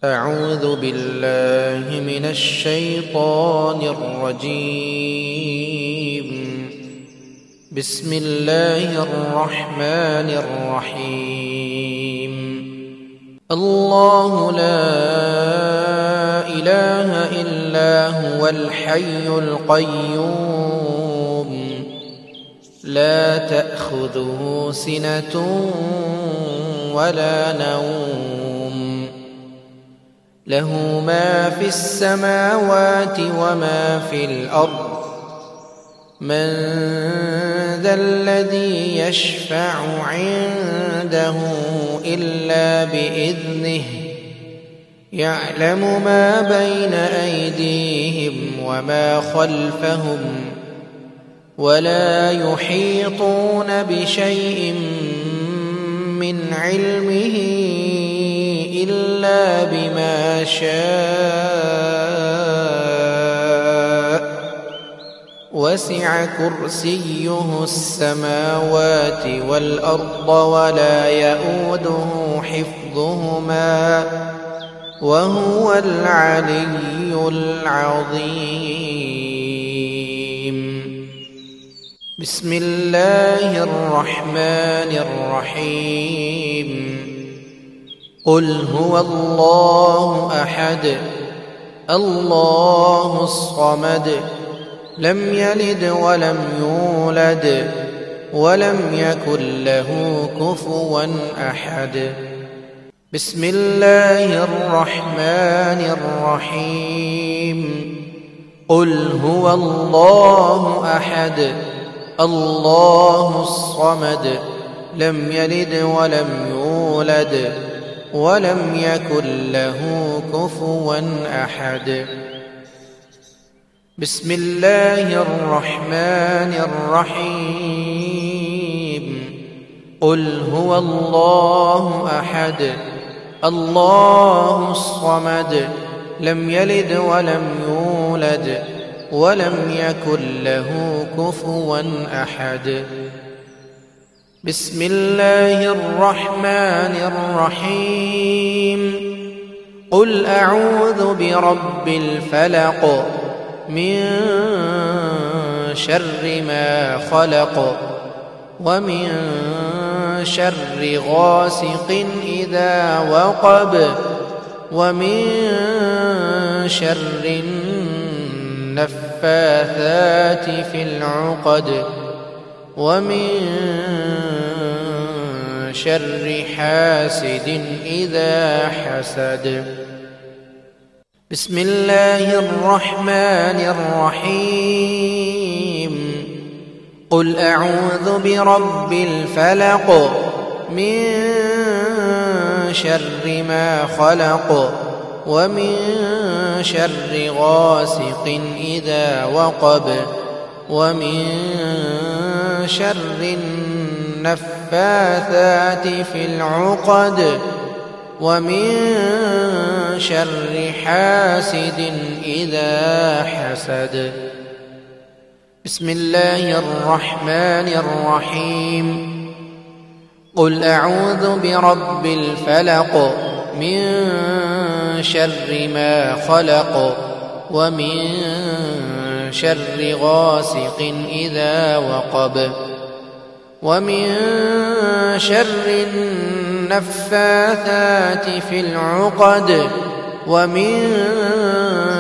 أعوذ بالله من الشيطان الرجيم. بسم الله الرحمن الرحيم. الله لا إله إلا هو الحي القيوم لا تأخذه سنة ولا نوم له ما في السماوات وما في الأرض من ذا الذي يشفع عنده إلا بإذنه يعلم ما بين أيديهم وما خلفهم ولا يحيطون بشيء من علمه إلا بما شاء وسع كرسيه السماوات والأرض ولا يؤوده حفظهما وهو العلي العظيم. بسم الله الرحمن الرحيم. قل هو الله أحد الله الصمد لم يلد ولم يولد ولم يكن له كفوا أحد. بسم الله الرحمن الرحيم. قل هو الله أحد الله الصمد لم يلد ولم يولد ولم يكن له كفوا أحد. بسم الله الرحمن الرحيم. قل هو الله أحد الله الصمد لم يلد ولم يولد ولم يكن له كفوا أحد. بسم الله الرحمن الرحيم. قل أعوذ برب الفلق من شر ما خلق ومن شر غاسق إذا وقب ومن شر النفاثات في العقد ومن شر حاسد إذا حسد. بسم الله الرحمن الرحيم. قل أعوذ برب الفلق من شر ما خلق ومن شر غاسق إذا وقب ومن شر النفاثات في العقد ومن شر حاسد إذا حسد. بسم الله الرحمن الرحيم. قل أعوذ برب الفلق من شر ما خلق ومن شر غاسق إذا وقب ومن شر النفاثات في العقد ومن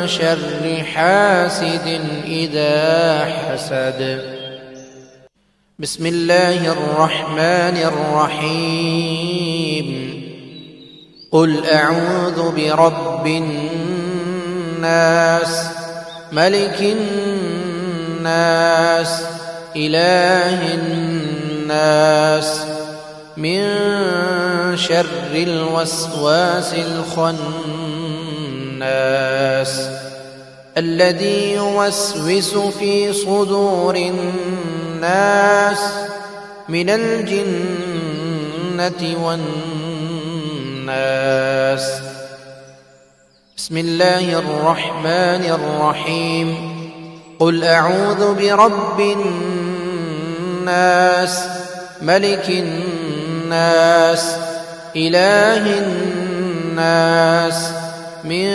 شر حاسد إذا حسد. بسم الله الرحمن الرحيم. قل أعوذ برب الناس ملك الناس إله الناس من شر الوسواس الخناس الذي يوسوس في صدور الناس من الجنة والناس. بسم الله الرحمن الرحيم. قل أعوذ برب الناس ملك الناس إله الناس من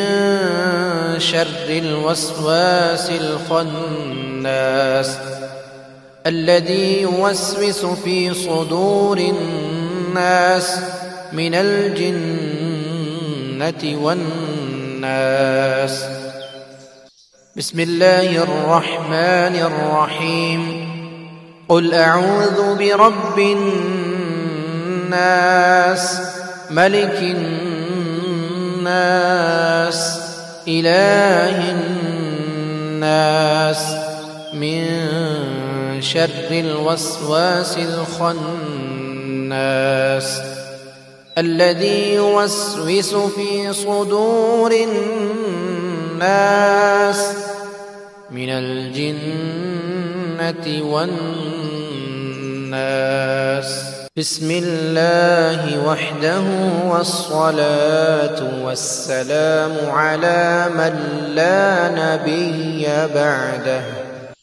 شر الوسواس الخناس الذي يوسوس في صدور الناس من الجنة والناس. بسم الله الرحمن الرحيم. قل أعوذ برب الناس ملك الناس إله الناس من شر الوسواس الخناس الذي يوسوس في صدور الناس من الجنة والناس. بسم الله وحده والصلاة والسلام على من لا نبي بعده.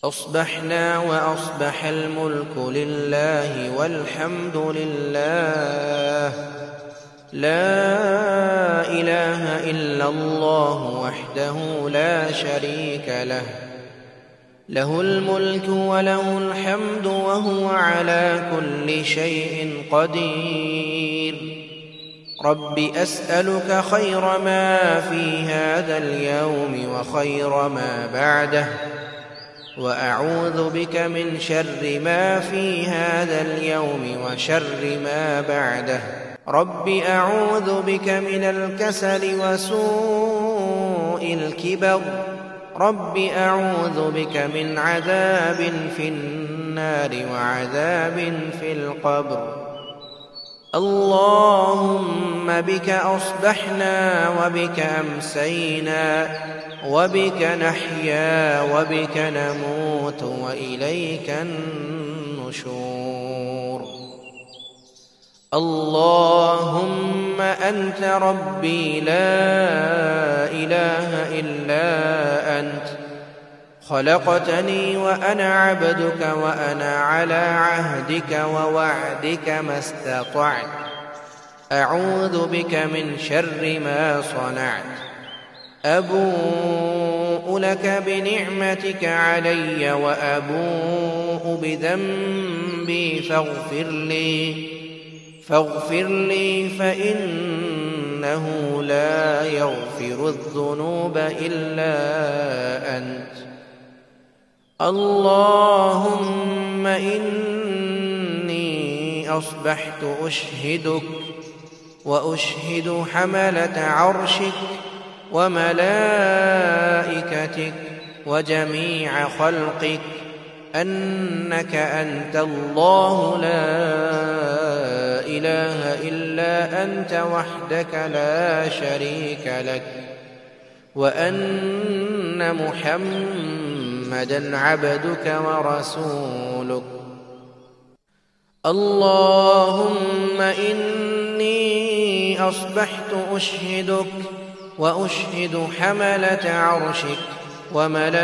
أصبحنا وأصبح الملك لله والحمد لله، لا إله إلا الله وحده لا شريك له، له الملك وله الحمد وهو على كل شيء قدير. رب أسألك خير ما في هذا اليوم وخير ما بعده، وأعوذ بك من شر ما في هذا اليوم وشر ما بعده. رب أعوذ بك من الكسل وسوء الكبر. رب أعوذ بك من عذاب في النار وعذاب في القبر. اللهم بك أصبحنا وبك أمسينا وبك نحيا وبك نموت وإليك النشور. اللهم أنت ربي لا إله إلا أنت، خلقتني وأنا عبدك وأنا على عهدك ووعدك ما استطعت. أعوذ بك من شر ما صنعت. أبوء لك بنعمتك علي وأبوء بذنبي فاغفر لي فإنه لا يغفر الذنوب إلا أنت. اللهم إني أصبحت أشهدك وأشهد حملة عرشك وملائكتك وجميع خلقك أنك أنت الله لا إله إلا أنت وحدك لا شريك لك، وأن محمدًا عبدك ورسولك. اللهم إني أصبحت أشهدك وأشهد حملة عرشك وملائكتك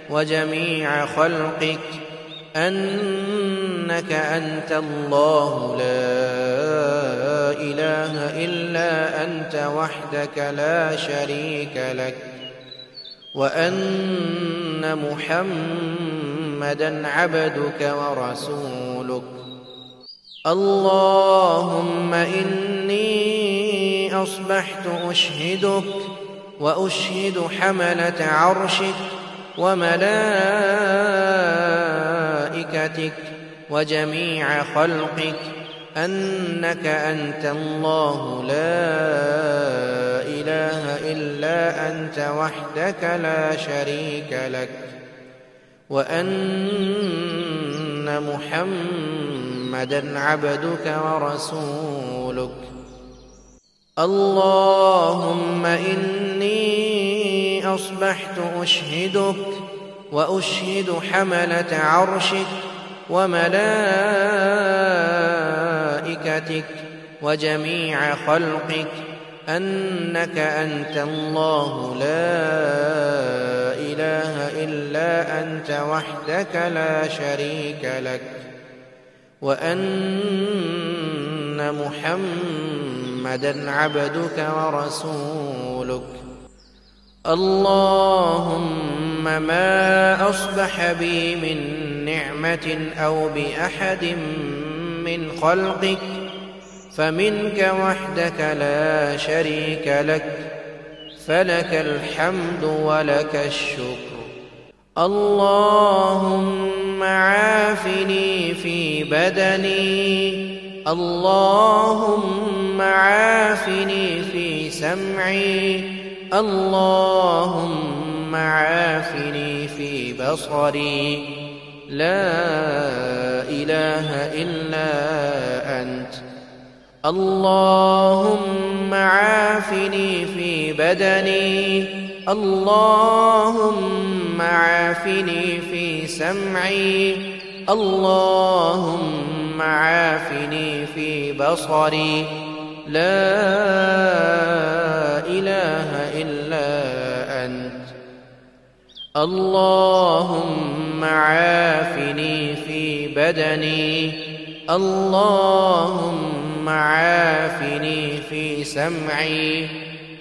وجميع خلقك أنك أنت الله لا إله إلا أنت وحدك لا شريك لك، وأن محمدًا عبدك ورسولك. اللهم إني أصبحت أشهدك وأشهد حملة عرشك وملائكتك وجميع خلقك أنك أنت الله لا إله إلا أنت وحدك لا شريك لك، وأن محمدًا عبدك ورسولك. اللهم إني أصبحت أشهدك وأشهد حملة عرشك وملائكتك وجميع خلقك أنك أنت الله لا إله إلا أنت وحدك لا شريك لك، وأن محمدًا محمدا عبدك ورسولك. اللهم ما أصبح بي من نعمة أو بأحد من خلقك فمنك وحدك لا شريك لك، فلك الحمد ولك الشكر. اللهم عافني في بدني، اللهم عافني في سمعي، اللهم عافني في بصري. لا إله إلا أنت. اللهم عافني في بدني، اللهم عافني في سمعي، اللهم عافني في بصري. لا إله إلا أنت. اللهم عافني في بدني، اللهم عافني في سمعي،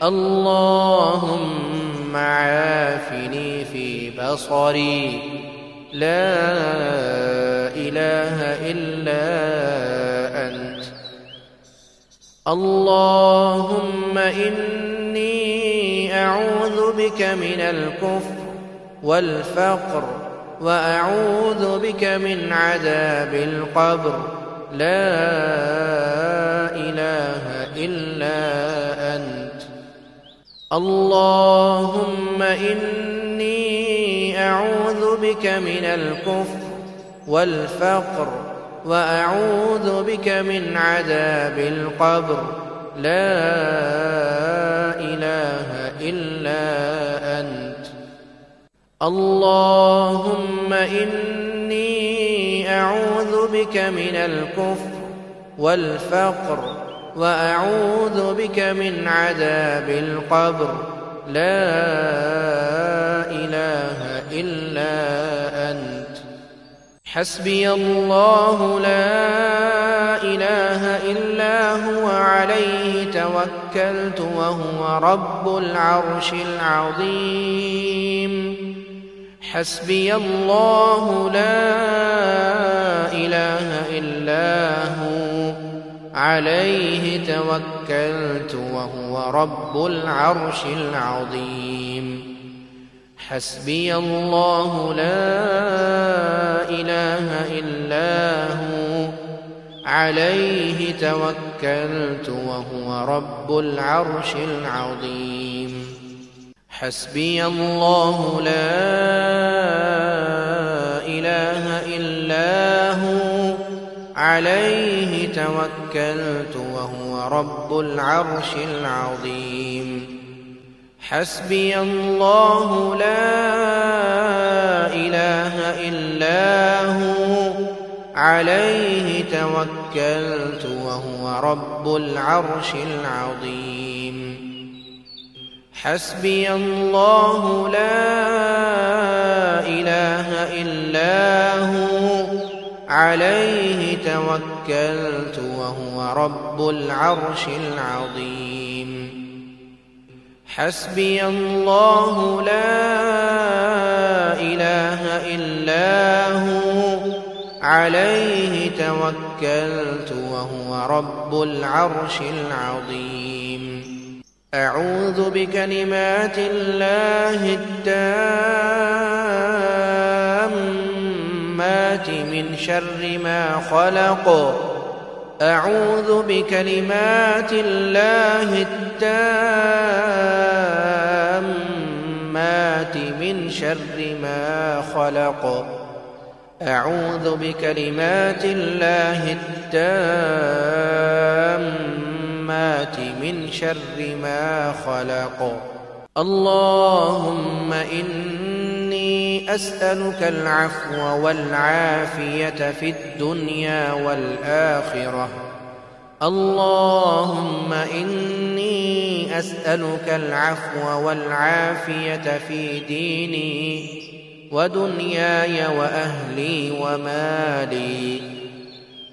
اللهم عافني في بصري. لا إله إلا أنت. اللهم إني أعوذ بك من الكفر والفقر، وأعوذ بك من عذاب القبر. لا إله إلا أنت. اللهم إني أعوذ بك من الكفر والفقر، وأعوذ بك من عذاب القبر. لا إله إلا أنت. اللهم إني أعوذ بك من الكفر والفقر، وأعوذ بك من عذاب القبر. لا إله إلا أنت. حسبي الله لا إله إلا هو عليه توكلت وهو رب العرش العظيم. حسبي الله لا إله إلا هو عليه توكلت وهو رب العرش العظيم. حسبي الله لا إله إلا هو عليه توكلت وهو رب العرش العظيم. حسبي الله لا إله إلا هو عليه توكلت وهو رب العرش العظيم. حسبي الله لا إله إلا هو عليه توكلت وهو رب العرش العظيم. حسبي الله لا إله إلا هو عليه توكلت وهو رب العرش العظيم. حسبي الله لا إله إلا هو عليه توكلت وهو رب العرش العظيم. أعوذ بكلمات الله التامات من شر ما خلق. أعوذ بكلمات الله التامات من شر ما خلق. أعوذ بكلمات الله التامات من شر ما خلق. اللهم إني أسألك العفو والعافية في الدنيا والآخرة. اللهم إني أسألك العفو والعافية في ديني ودنياي وأهلي ومالي.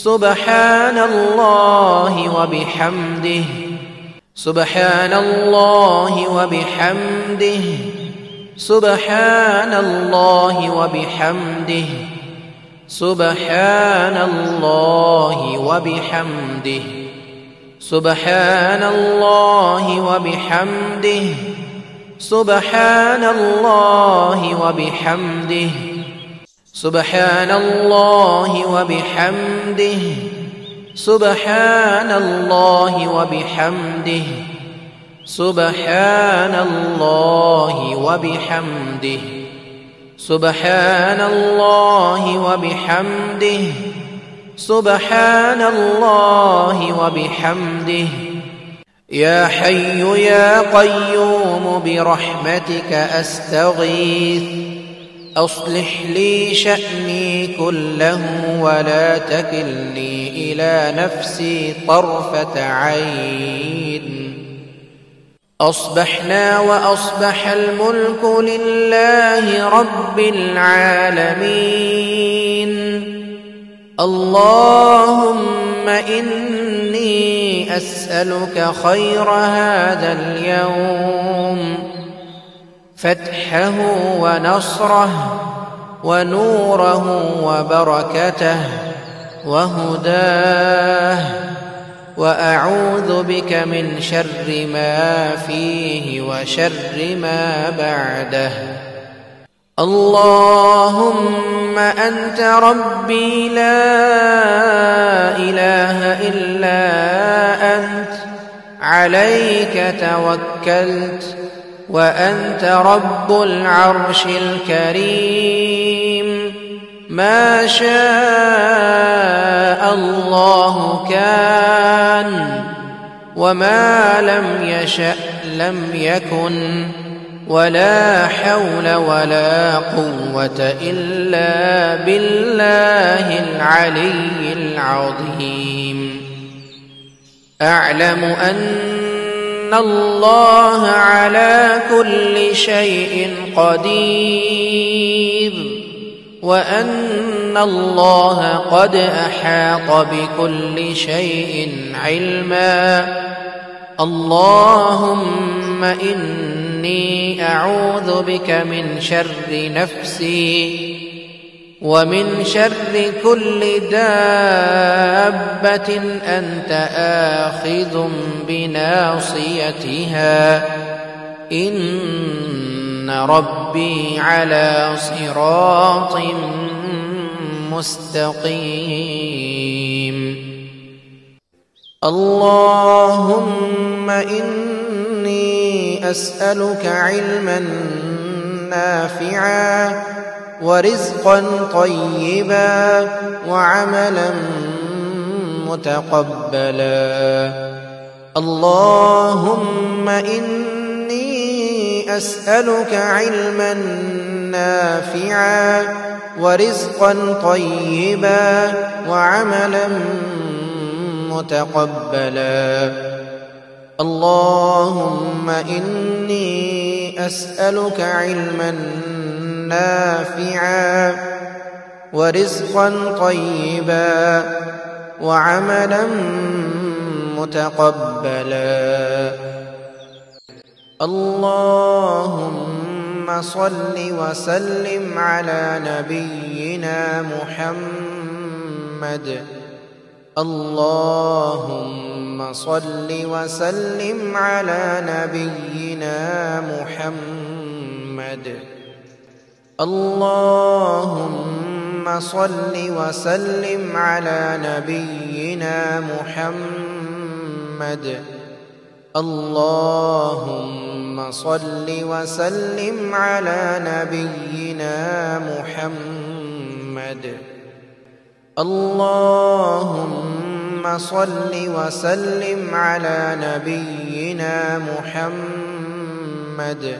سبحان الله وبحمده سبحان الله وبحمده سبحان الله وبحمده سبحان الله وبحمده سبحان الله وبحمده سبحان الله وبحمده سبحان الله وبحمده سبحان الله وبحمده سبحان الله وبحمده سبحان الله وبحمده سبحان الله وبحمده يا حي يا قيوم برحمتك أستغيث أصلح لي شأني كله ولا تكلني إلى نفسي طرفة عين أصبحنا وأصبح الملك لله رب العالمين اللهم إني أسألك خير هذا اليوم فتحه ونصره ونوره وبركته وهداه وأعوذ بك من شر ما فيه وشر ما بعده اللهم أنت ربي لا إله إلا أنت عليك توكلت وأنت رب العرش الكريم ما شاء الله كان وما لم يشأ لم يكن ولا حول ولا قوة إلا بالله العلي العظيم أعلم أن الله على كل شيء قدير وأن الله قد أحاط بكل شيء علما اللهم إني أعوذ بك من شر نفسي ومن شر كل دابة أنت آخذ بناصيتها إن ربي على صراط مستقيم اللهم إني أسألك علما نافعا ورزقا طيبا وعملا متقبلا اللهم إني أسألك علما نافعا ورزقا طيبا وعملا متقبلا اللهم إني أسألك علما نافعا ورزقا طيبا وعملا متقبلا اللهم صل وسلم على نبينا محمد اللهم صل وسلم على نبينا محمد اللهم صل وسلم على نبينا محمد اللهم صل وسلم على نبينا محمد اللهم صل وسلم على نبينا محمد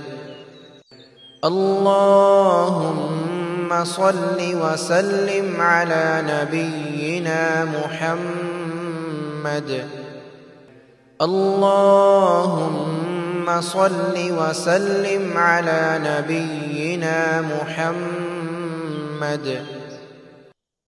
اللهم صل وسلم على نبينا محمد اللهم صل وسلم على نبينا محمد